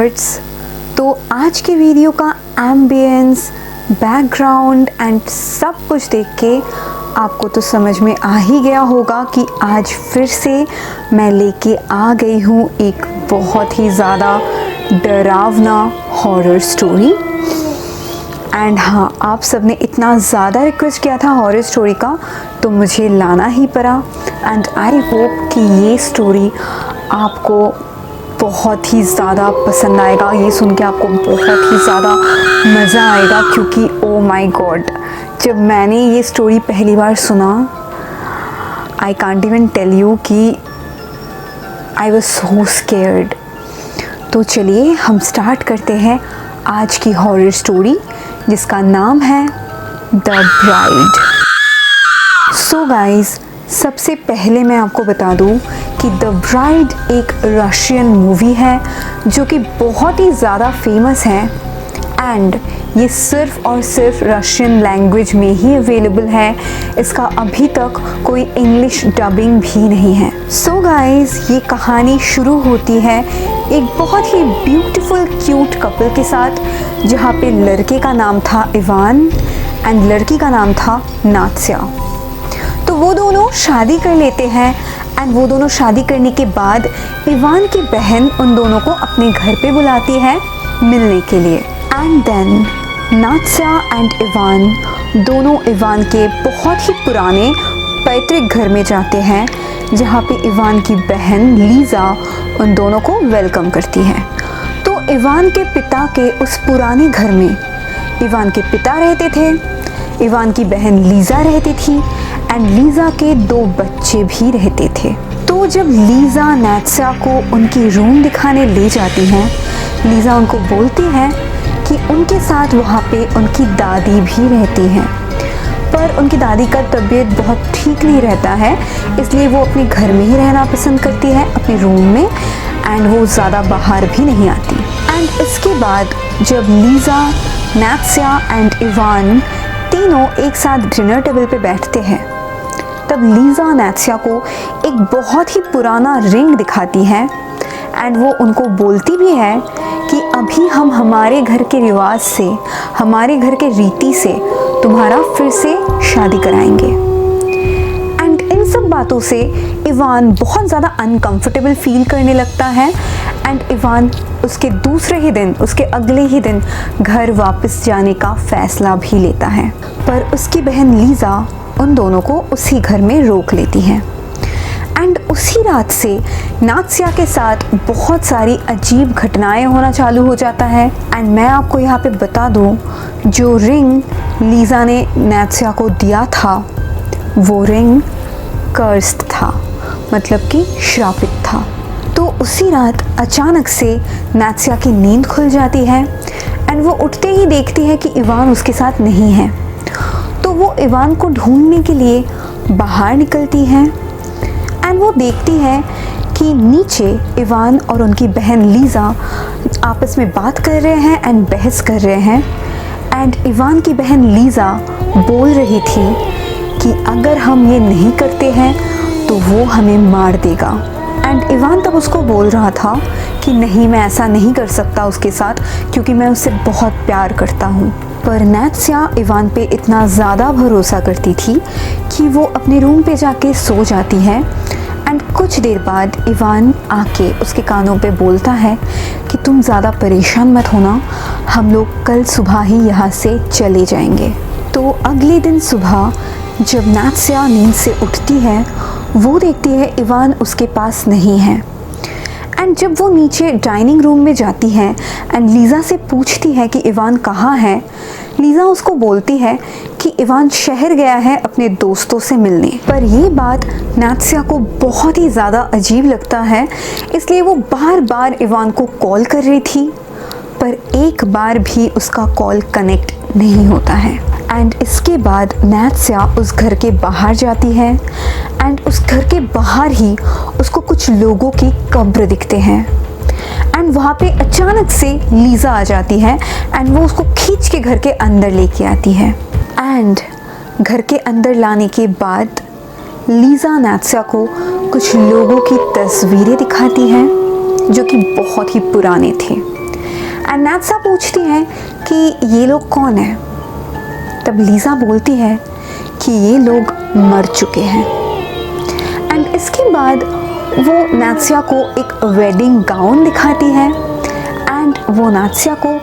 Viewers, तो आज की वीडियो का एम्बियंस, बैकग्राउंड एंड सब कुछ देख के आपको तो समझ में आ ही गया होगा कि आज फिर से मैं लेके आ गई हूँ एक बहुत ही ज़्यादा डरावना हॉरर स्टोरी। एंड हाँ, आप सबने इतना ज़्यादा रिक्वेस्ट किया था हॉरर स्टोरी का, तो मुझे लाना ही पड़ा। एंड आई होप कि ये स्टोरी आपको बहुत ही ज़्यादा पसंद आएगा। ये सुन के आपको बहुत ही ज़्यादा मज़ा आएगा, क्योंकि ओ माय गॉड, जब मैंने ये स्टोरी पहली बार सुना, I can't even tell you कि आई वॉज सो स्केयर्ड। तो चलिए हम स्टार्ट करते हैं आज की हॉरर स्टोरी, जिसका नाम है द ब्राइड। सो गाइज, सबसे पहले मैं आपको बता दूं कि द ब्राइड एक रशियन मूवी है जो कि बहुत ही ज़्यादा फेमस है। एंड ये सिर्फ़ और सिर्फ रशियन लैंग्वेज में ही अवेलेबल है। इसका अभी तक कोई इंग्लिश डबिंग भी नहीं है। सो गाइज, ये कहानी शुरू होती है एक बहुत ही ब्यूटीफुल क्यूट कपल के साथ, जहाँ पे लड़के का नाम था इवान एंड लड़की का नाम था नात्स्या। तो वो दोनों शादी कर लेते हैं। एंड वो दोनों शादी करने के बाद इवान की बहन उन दोनों को अपने घर पे बुलाती है मिलने के लिए। एंड देन नात्स्या एंड इवान दोनों इवान के बहुत ही पुराने पैतृक घर में जाते हैं, जहाँ पे इवान की बहन लीज़ा उन दोनों को वेलकम करती है। तो इवान के पिता के उस पुराने घर में इवान के पिता रहते थे, इवान की बहन लीज़ा रहती थी एंड लीज़ा के 2 बच्चे भी रहते थे। तो जब लीज़ा नात्स्या को उनकी रूम दिखाने ले जाती हैं, लीज़ा उनको बोलती है कि उनके साथ वहाँ पे उनकी दादी भी रहती हैं, पर उनकी दादी का तबीयत बहुत ठीक नहीं रहता है, इसलिए वो अपने घर में ही रहना पसंद करती है, अपने रूम में। एंड वो ज़्यादा बाहर भी नहीं आती। एंड इसके बाद जब लीज़ा, नात्स्या एंड इवान तीनों एक साथ डिनर टेबल पे बैठते हैं, तब लीज़ा नात्स्या को एक बहुत ही पुराना रिंग दिखाती है। एंड वो उनको बोलती भी है कि अभी हम हमारे घर के रिवाज से, हमारे घर के रीति से तुम्हारा फिर से शादी कराएंगे। एंड इन सब बातों से इवान बहुत ज़्यादा अनकंफर्टेबल फील करने लगता है। एंड इवान उसके दूसरे ही दिन, उसके अगले ही दिन घर वापस जाने का फ़ैसला भी लेता है। पर उसकी बहन लीज़ा उन दोनों को उसी घर में रोक लेती है। एंड उसी रात से नात्स्या के साथ बहुत सारी अजीब घटनाएं होना चालू हो जाता है। एंड मैं आपको यहाँ पे बता दूँ, जो रिंग लीज़ा ने नात्स्या को दिया था, वो रिंग कर्स्ड था, मतलब कि श्रापित था। तो उसी रात अचानक से नात्स्या की नींद खुल जाती है एंड वो उठते ही देखती है कि इवान उसके साथ नहीं है। तो वो इवान को ढूंढने के लिए बाहर निकलती है एंड वो देखती है कि नीचे इवान और उनकी बहन लीज़ा आपस में बात कर रहे हैं एंड बहस कर रहे हैं। एंड इवान की बहन लीज़ा बोल रही थी कि अगर हम ये नहीं करते हैं तो वो हमें मार देगा। एंड इवान तब उसको बोल रहा था कि नहीं, मैं ऐसा नहीं कर सकता उसके साथ, क्योंकि मैं उससे बहुत प्यार करता हूँ। पर नात्स्या इवान पे इतना ज़्यादा भरोसा करती थी कि वो अपने रूम पे जाके सो जाती है। एंड कुछ देर बाद इवान आके उसके कानों पे बोलता है कि तुम ज़्यादा परेशान मत होना, हम लोग कल सुबह ही यहाँ से चले जाएंगे। तो अगले दिन सुबह जब नात्स्या नींद से उठती है, वो देखती है इवान उसके पास नहीं है। एंड जब वो नीचे डाइनिंग रूम में जाती है एंड लीज़ा से पूछती है कि इवान कहाँ है, लीज़ा उसको बोलती है कि इवान शहर गया है अपने दोस्तों से मिलने। पर ये बात नात्स्या को बहुत ही ज़्यादा अजीब लगता है, इसलिए वो बार बार इवान को कॉल कर रही थी, पर एक बार भी उसका कॉल कनेक्ट नहीं होता है। एंड इसके बाद नात्स्या उस घर के बाहर जाती है एंड उस घर के बाहर ही उसको कुछ लोगों की कब्र दिखते हैं। एंड वहाँ पे अचानक से लीज़ा आ जाती है एंड वो उसको खींच के घर के अंदर लेके आती है। एंड घर के अंदर लाने के बाद लीज़ा नात्स्या को कुछ लोगों की तस्वीरें दिखाती हैं जो कि बहुत ही पुराने थे। एंड नात्सिया पूछती है कि ये लोग कौन है। तब लीज़ा बोलती है कि ये लोग मर चुके हैं। एंड इसके बाद वो नात्सिया को एक वेडिंग गाउन दिखाती है एंड वो नात्सिया को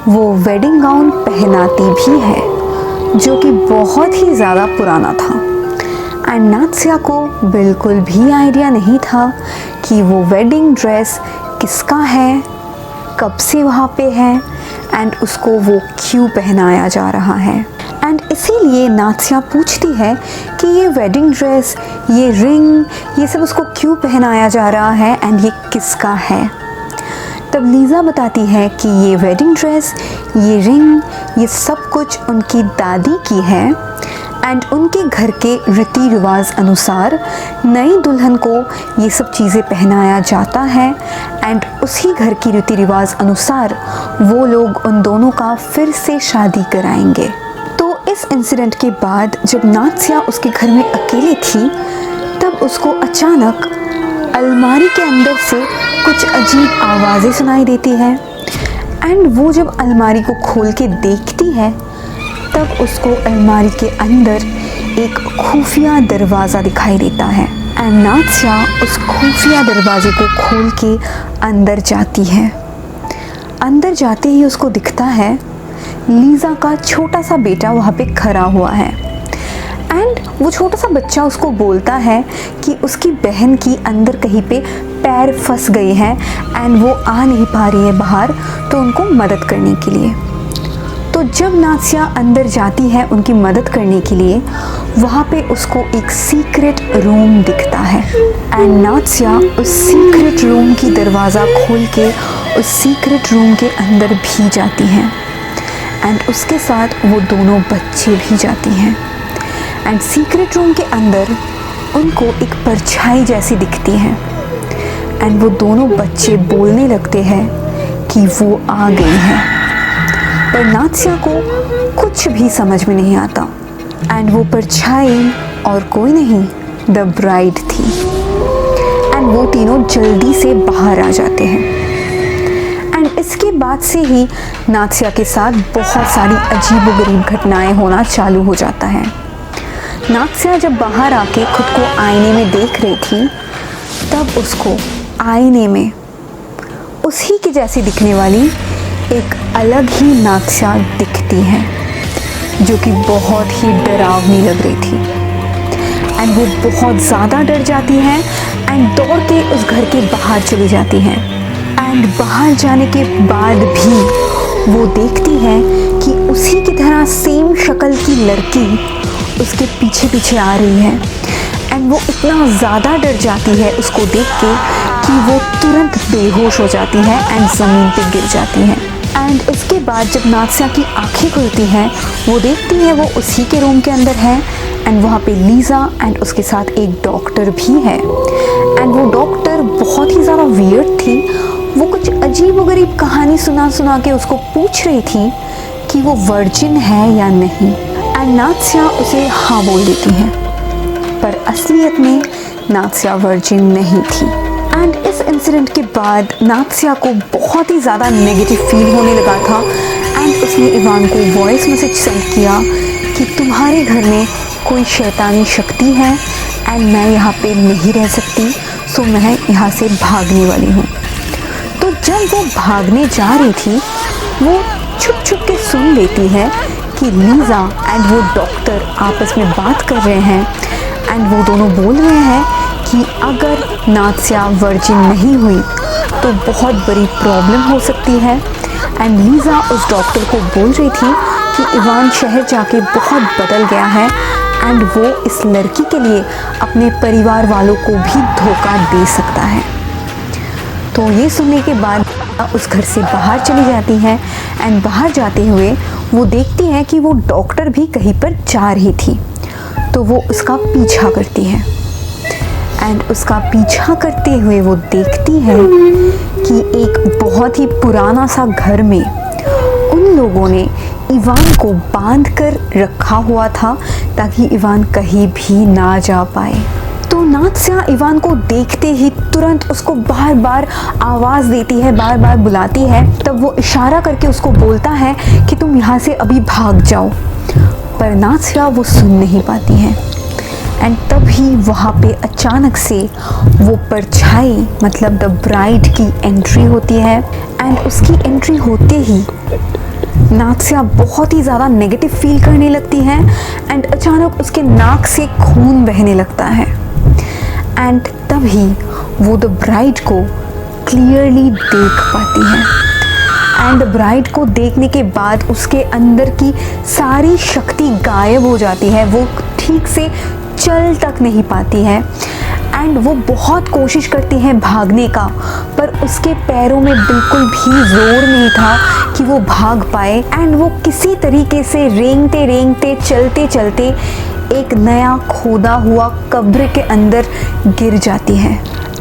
वो वेडिंग गाउन पहनाती भी है जो कि बहुत ही ज़्यादा पुराना था। एंड नात्सिया को बिल्कुल भी आइडिया नहीं था कि वो वेडिंग ड्रेस किसका है, कब से वहाँ पे है एंड उसको वो क्यों पहनाया जा रहा है। एंड इसीलिए नात्सिया पूछती है कि ये वेडिंग ड्रेस, ये रिंग, ये सब उसको क्यों पहनाया जा रहा है एंड ये किसका है। तब लीज़ा बताती है कि ये वेडिंग ड्रेस, ये रिंग, ये सब कुछ उनकी दादी की है एंड उनके घर के रीति रिवाज अनुसार नई दुल्हन को ये सब चीज़ें पहनाया जाता है एंड उसी घर की रीति रिवाज अनुसार वो लोग उन दोनों का फिर से शादी कराएंगे। तो इस इंसिडेंट के बाद जब नात्सिया उसके घर में अकेली थी तब उसको अचानक अलमारी के अंदर से कुछ अजीब आवाज़ें सुनाई देती हैं एंड वो जब अलमारी को खोल के देखती है तब उसको अलमारी के अंदर एक खुफिया दरवाज़ा दिखाई देता है एंड नात्सिया उस खुफिया दरवाजे को खोल के अंदर जाती है। अंदर जाते ही उसको दिखता है लीज़ा का छोटा सा बेटा वहाँ पे खड़ा हुआ है एंड वो छोटा सा बच्चा उसको बोलता है कि उसकी बहन की अंदर कहीं पे पैर फंस गए हैं एंड वो आ नहीं पा रही है बाहर, तो उनको मदद करने के लिए। तो जब नात्सिया अंदर जाती है उनकी मदद करने के लिए, वहाँ पे उसको एक सीक्रेट रूम दिखता है एंड नात्सिया उस सीक्रेट रूम की दरवाज़ा खोल के उस सीक्रेट रूम के अंदर भी जाती हैं एंड उसके साथ वो दोनों बच्चे भी जाती हैं एंड सीक्रेट रूम के अंदर उनको एक परछाई जैसी दिखती है एंड वो दोनों बच्चे बोलने लगते हैं कि वो आ गई हैं। पर नात्सिया को कुछ भी समझ में नहीं आता एंड वो परछाई और कोई नहीं द ब्राइड थी एंड वो तीनों जल्दी से बाहर आ जाते हैं। एंड इसके बाद से ही नात्सिया के साथ बहुत सारी अजीबोगरीब घटनाएं होना चालू हो जाता है। नात्सिया जब बाहर आके खुद को आईने में देख रही थी तब उसको आईने में उसी के जैसी दिखने वाली एक अलग ही नात्सिया दिखती है जो कि बहुत ही डरावनी लग रही थी एंड वो बहुत ज़्यादा डर जाती है एंड दौड़ के उस घर के बाहर चली जाती है एंड बाहर जाने के बाद भी वो देखती है कि उसी की तरह सेम शक्ल की लड़की उसके पीछे पीछे आ रही है एंड वो इतना ज़्यादा डर जाती है उसको देख के कि वो तुरंत बेहोश हो जाती है एंड ज़मीन पे गिर जाती है। एंड इसके बाद जब नात्सिया की आंखें खुलती हैं वो देखती है वो उसी के रूम के अंदर है एंड वहाँ पे लीज़ा एंड उसके साथ एक डॉक्टर भी है एंड वो डॉक्टर बहुत ही ज़्यादा वियर्ड थी। वो कुछ अजीबोगरीब कहानी सुना के उसको पूछ रही थी कि वो वर्जिन है या नहीं एंड नात्सिया उसे हाँ बोल देती है, पर असलियत में नात्सिया वर्जिन नहीं थी। एंड इस इंसिडेंट के बाद नात्सिया को बहुत ही ज़्यादा नेगेटिव फील होने लगा था एंड उसने इवान को वॉइस मैसेज सेंड किया कि तुम्हारे घर में कोई शैतानी शक्ति है एंड मैं यहाँ पे नहीं रह सकती, सो मैं यहाँ से भागने वाली हूँ। तो जब वो भागने जा रही थी वो छुप छुप के सुन लेती है कि लीज़ा एंड वो डॉक्टर आपस में बात कर रहे हैं एंड वो दोनों बोल रहे हैं कि अगर नात्सिया वर्जिन नहीं हुई तो बहुत बड़ी प्रॉब्लम हो सकती है। एंड लीज़ा उस डॉक्टर को बोल रही थी कि इवान शहर जाके बहुत बदल गया है एंड वो इस लड़की के लिए अपने परिवार वालों को भी धोखा दे सकता है। तो ये सुनने के बाद उस घर से बाहर चली जाती है एंड बाहर जाते हुए वो देखती है कि वो डॉक्टर भी कहीं पर जा रही थी, तो वो उसका पीछा करती है एंड उसका पीछा करते हुए वो देखती है कि एक बहुत ही पुराना सा घर में उन लोगों ने इवान को बांध कर रखा हुआ था ताकि इवान कहीं भी ना जा पाए। तो नात्स्या इवान को देखते ही तुरंत उसको बार बार आवाज़ देती है, बार बार बुलाती है। तब वो इशारा करके उसको बोलता है कि तुम यहाँ से अभी भाग जाओ, पर नात्स्या वो सुन नहीं पाती है। एंड तभी वहाँ पे अचानक से वो परछाई मतलब द ब्राइड की एंट्री होती है। एंड उसकी एंट्री होते ही नात्स्या बहुत ही ज़्यादा नेगेटिव फील करने लगती है। एंड अचानक उसके नाक से खून बहने लगता है। एंड तभी वो द ब्राइड को क्लियरली देख पाती है। एंड ब्राइड को देखने के बाद उसके अंदर की सारी शक्ति गायब हो जाती है। वो ठीक से चल तक नहीं पाती है। एंड वो बहुत कोशिश करती है भागने का, पर उसके पैरों में बिल्कुल भी जोर नहीं था कि वो भाग पाए। एंड वो किसी तरीके से रेंगते रेंगते चलते चलते एक नया खोदा हुआ कब्र के अंदर गिर जाती है।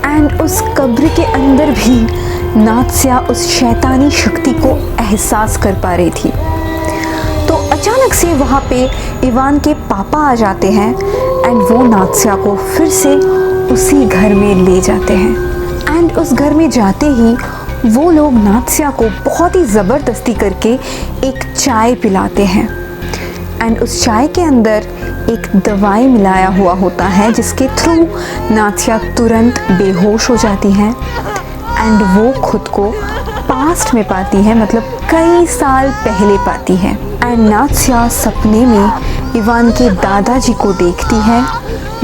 एंड उस कब्र के अंदर भी नात्स्या उस शैतानी शक्ति को एहसास कर पा रही थी। तो अचानक से वहाँ पे इवान के पापा आ जाते हैं। एंड वो नात्स्या को फिर से उसी घर में ले जाते हैं। एंड उस घर में जाते ही वो लोग नात्स्या को बहुत ही ज़बरदस्ती करके एक चाय पिलाते हैं। एंड उस चाय के अंदर एक दवाई मिलाया हुआ होता है, जिसके थ्रू नात्स्या तुरंत बेहोश हो जाती है। एंड वो खुद को पास्ट में पाती है, मतलब कई साल पहले पाती है। एंड नात्स्या सपने में इवान के दादाजी को देखती है,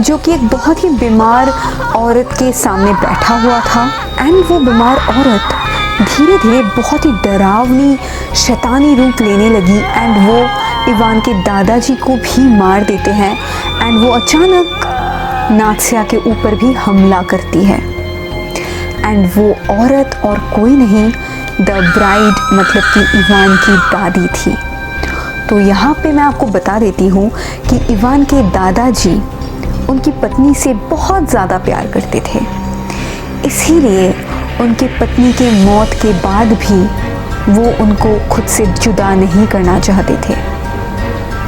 जो कि एक बहुत ही बीमार औरत के सामने बैठा हुआ था। एंड वो बीमार औरत धीरे धीरे बहुत ही डरावनी शैतानी रूप लेने लगी। एंड वो इवान के दादाजी को भी मार देते हैं। एंड वो अचानक नात्स्या के ऊपर भी हमला करती है। एंड वो औरत और कोई नहीं, द ब्राइड मतलब कि इवान की दादी थी। तो यहाँ पे मैं आपको बता देती हूँ कि इवान के दादाजी उनकी पत्नी से बहुत ज़्यादा प्यार करते थे, इसीलिए उनकी पत्नी के मौत के बाद भी वो उनको खुद से जुदा नहीं करना चाहते थे।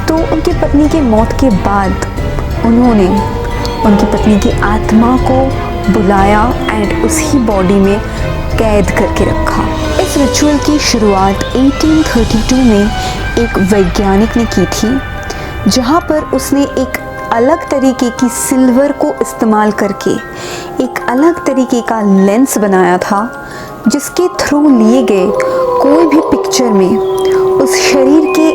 तो उनकी पत्नी के मौत के बाद उन्होंने उनकी पत्नी की आत्मा को बुलाया एंड उसी बॉडी में कैद करके रखा। इस रिचुअल की शुरुआत 1832 में एक वैज्ञानिक ने की थी, जहाँ पर उसने एक अलग तरीके की सिल्वर को इस्तेमाल करके एक अलग तरीके का लेंस बनाया था, जिसके थ्रू लिए गए कोई भी पिक्चर में उस शरीर के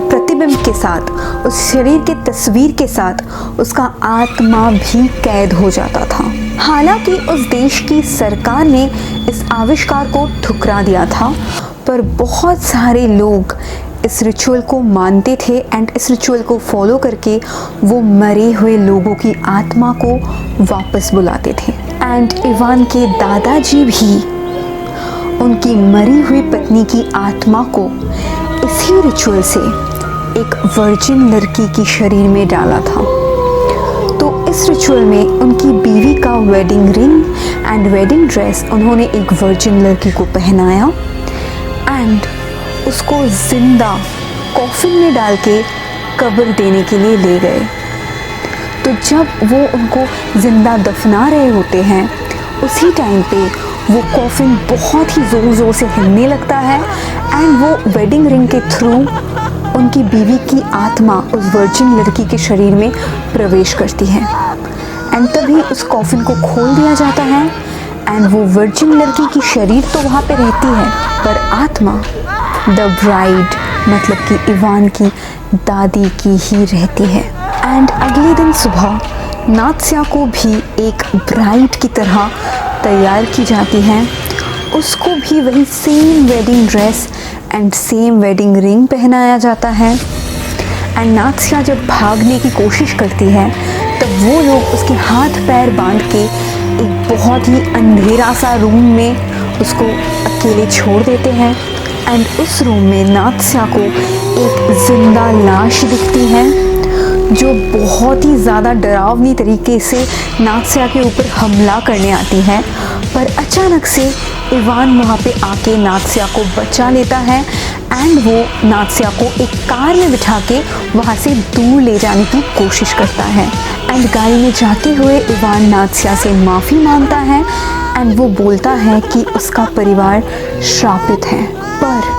प्रतिबिंब के साथ, उस शरीर के तस्वीर के साथ उसका आत्मा भी कैद हो जाता था। हालांकि उस देश की सरकार ने इस आविष्कार को ठुकरा दिया था, पर बहुत सारे लोग इस रिचुअल को मानते थे। एंड इस रिचुअल को फॉलो करके वो मरे हुए लोगों की आत्मा को वापस बुलाते थे। एंड इवान के दादाजी भी उनकी मरी हुई पत्नी की आत्मा को इसी रिचुअल से एक वर्जिन लड़की की शरीर में डाला था। तो इस रिचुअल में उनकी बीवी का wedding ring and wedding dress उन्होंने एक वर्जिन लड़की को पहनाया एंड उसको जिंदा कॉफिन में डाल के कब्र देने के लिए ले गए। तो जब वो उनको ज़िंदा दफना रहे होते हैं, उसी टाइम पे वो कॉफिन बहुत ही ज़ोर ज़ोर से हिलने लगता है एंड वो वेडिंग रिंग के थ्रू उनकी बीवी की आत्मा उस वर्जिन लड़की के शरीर में प्रवेश करती है। एंड तभी उस कॉफिन को खोल दिया जाता है एंड वो वर्जिन लड़की की शरीर तो वहाँ पे रहती है, पर आत्मा द ब्राइड मतलब कि इवान की दादी की ही रहती है। एंड अगले दिन सुबह नात्स्या को भी एक ब्राइड की तरह तैयार की जाती है। उसको भी वही same wedding dress and same wedding ring पहनाया जाता है। एंड नात्स्या जब भागने की कोशिश करती है, तब वो लोग उसके हाथ पैर बांध के एक बहुत ही अंधेरा सा रूम में उसको अकेले छोड़ देते हैं। एंड उस रूम में नात्स्या को एक जिंदा लाश दिखती है, जो बहुत ही ज़्यादा डरावनी तरीके से नात्स्या के ऊपर हमला करने आती है। पर अचानक से इवान वहाँ पे आके नात्सिया को बचा लेता है एंड वो नात्सिया को एक कार में बिठा के वहाँ से दूर ले जाने की कोशिश करता है। एंड गाड़ी में जाते हुए इवान नात्सिया से माफ़ी मांगता है एंड वो बोलता है कि उसका परिवार श्रापित है। पर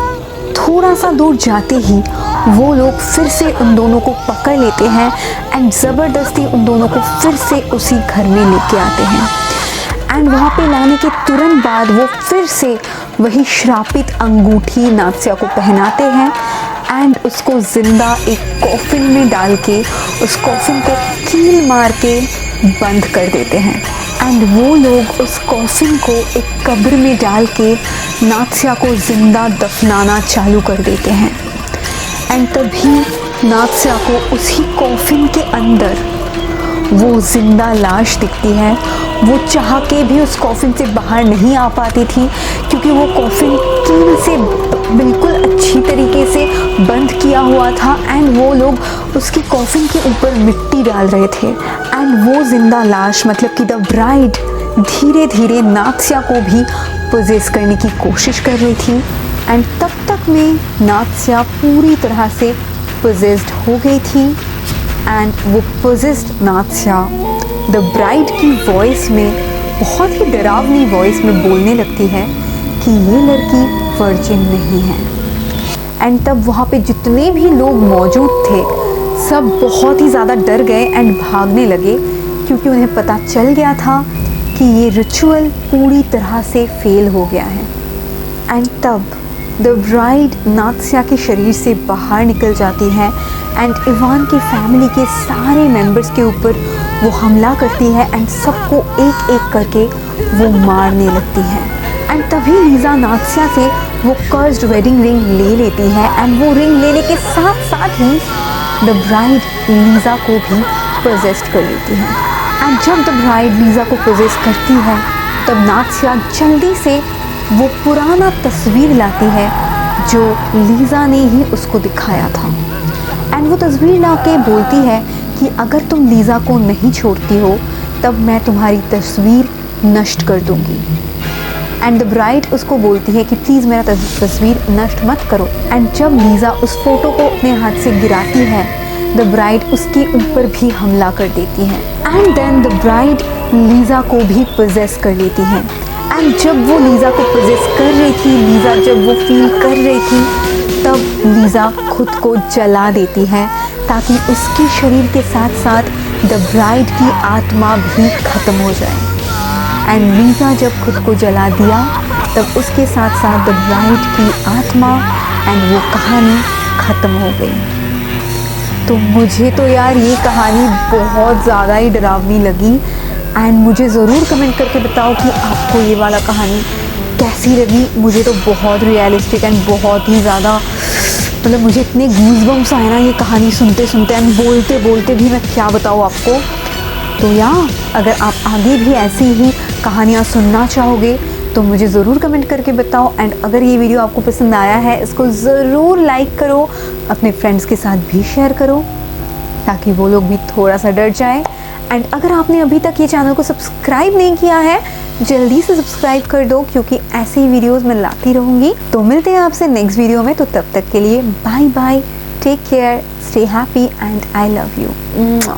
थोड़ा सा दूर जाते ही वो लोग फिर से उन दोनों को पकड़ लेते हैं एंड ज़बरदस्ती उन दोनों को फिर से उसी घर में लेके आते हैं। एंड वहाँ पे लाने के तुरंत बाद वो फिर से वही श्रापित अंगूठी नात्सिया को पहनाते हैं एंड उसको ज़िंदा एक कॉफिन में डाल के उस कॉफिन को कील मार के बंद कर देते हैं। एंड वो लोग उस कॉफिन को एक कब्र में डाल के नात्सिया को ज़िंदा दफनाना चालू कर देते हैं। एंड तभी नात्सिया को उसी कॉफिन के अंदर वो ज़िंदा लाश दिखती है। वो चाह के भी उस कॉफिन से बाहर नहीं आ पाती थी क्योंकि वो कॉफिन कील से बिल्कुल अच्छी तरीके से बंद किया हुआ था एंड वो लोग उसकी कॉफिन के ऊपर मिट्टी डाल रहे थे। एंड वो ज़िंदा लाश मतलब कि द ब्राइड धीरे धीरे नात्सिया को भी पोजेस करने की कोशिश कर रही थी। एंड तब तक में नात्सिया पूरी तरह से पोजेस्ड हो गई थी एंड वो पोजेस्ड नात्सिया द ब्राइड की वॉइस में बहुत ही डरावनी वॉइस में बोलने लगती है कि ये लड़की वर्जिन नहीं है। एंड तब वहाँ पे जितने भी लोग मौजूद थे सब बहुत ही ज़्यादा डर गए एंड भागने लगे क्योंकि उन्हें पता चल गया था कि ये रिचुअल पूरी तरह से फेल हो गया है। एंड तब द ब्राइड नात्सिया के शरीर से बाहर निकल जाती है एंड इवान की फैमिली के सारे मेंबर्स के ऊपर वो हमला करती है एंड सबको एक एक करके वो मारने लगती है। एंड तभी लीज़ा नात्सिया से वो कर्स्ड वेडिंग रिंग ले लेती है एंड वो रिंग लेने के साथ साथ ही द ब्राइड लीज़ा को भी पोजेस्ट कर लेती है। एंड जब द ब्राइड लीज़ा को पोजेस करती है तब नात्सिया जल्दी से वो पुराना तस्वीर लाती है जो लीज़ा ने ही उसको दिखाया था। एंड वो तस्वीर ला के बोलती है कि अगर तुम लीज़ा को नहीं छोड़ती हो तब मैं तुम्हारी तस्वीर नष्ट कर दूंगी। एंड द ब्राइड उसको बोलती है कि प्लीज़ मेरा तस्वीर नष्ट मत करो। एंड जब लीज़ा उस फोटो को अपने हाथ से गिराती है द ब्राइड उसके ऊपर भी हमला कर देती है। And then the bride Lisa को भी पोजेस कर लेती है। एंड जब वो लीज़ा को पोजेस कर रही थी, लीज़ा जब वो फील कर रही थी तब लीज़ा खुद को जला देती है ताकि उसके शरीर के साथ साथ द ब्राइड की आत्मा भी ख़त्म हो जाए। एंड लीज़ा जब खुद को जला दिया तब उसके साथ साथ द ब्राइड की आत्मा एंड वो कहानी ख़त्म हो गई। तो मुझे तो यार ये कहानी बहुत ज़्यादा ही डरावनी लगी। एंड मुझे ज़रूर कमेंट करके बताओ कि आपको ये वाला कहानी कैसी लगी। मुझे तो बहुत रियलिस्टिक एंड बहुत ही ज़्यादा मतलब मुझे इतने गूज़बम्स आए ना ये कहानी सुनते सुनते एंड बोलते बोलते भी। मैं क्या बताऊँ आपको। तो अगर आप आगे भी ऐसी ही कहानियाँ सुनना चाहोगे तो मुझे ज़रूर कमेंट करके बताओ। एंड अगर ये वीडियो आपको पसंद आया है इसको ज़रूर लाइक करो, अपने फ्रेंड्स के साथ भी शेयर करो ताकि वो लोग भी थोड़ा सा डर जाएं। एंड अगर आपने अभी तक ये चैनल को सब्सक्राइब नहीं किया है जल्दी से सब्सक्राइब कर दो क्योंकि ऐसे ही वीडियोस मैं लाती रहूँगी। तो मिलते हैं आपसे नेक्स्ट वीडियो में। तो तब तक के लिए bye bye, take care, stay happy and I love you.